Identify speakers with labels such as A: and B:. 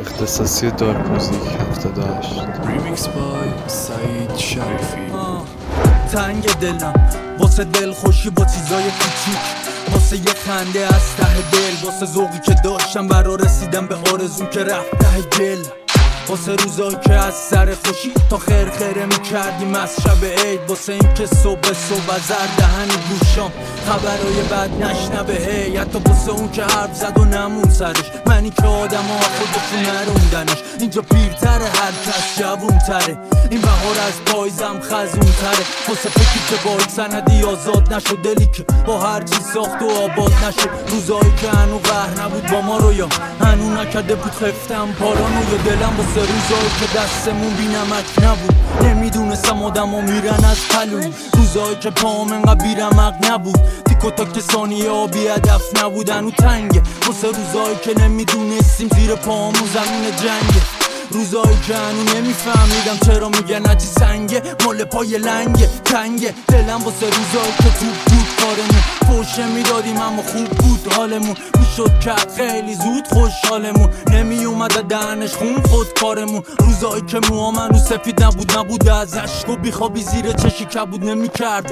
A: اختصاصی دارک موزیک 78
B: ریمیکس بای سعید شریفی.
C: تنگ دلم واسه دل خوشی با چیزای کوچیک، واسه یه خنده از ته دل، واسه ذوقی که داشتم برا رسیدم به آرزو که رفت ته گل، واسه روزایی که از سر خوشی تا خرخره میکردیم از شب عید، واسه این که صبح از دهن گوشام خبرای بد نشنوه هی، حتی واسه اون که حرف زد و نمون سرش، منی که آدم ها خودشون نروندنش، اینجا پیرتره هر کس جوونتره، این بهار از پایزم خزونتره، واسه فکری که با سندی آزاد نشد، دلی که با هر چی ساخت و آباد نشد، روزایی که هنو قهر نبود با ما رو یا هنو نکرده بود خفتم پارانو، یا دلم واسه روزایی که دستمون بی نمک نبود، نمیدونستم آدم ها میرن از پلوی، روزایی که پام انقدر بی رمق نبود، تیک و تاک ثانیه ها بی هدف نبود، هنو تنگه واسه روزایی که نمیدونستیم زیر پامون زمین جنگه، روزایی که هنو نمیفهمیدم چرا میگن عجی سنگه، مال پای لنگه تنگه، دلم واسه روزایی که توپ بود کارمون، فوشه میدادیم اما خوب بود حالمون، میشد کرد خیلی زود خوشحالمون، نمی اومد دهنش خون خود کارمون، روزایی که موها منو سفید نبود از عشق و بیخوابی زیر چشی کبود نمیکرد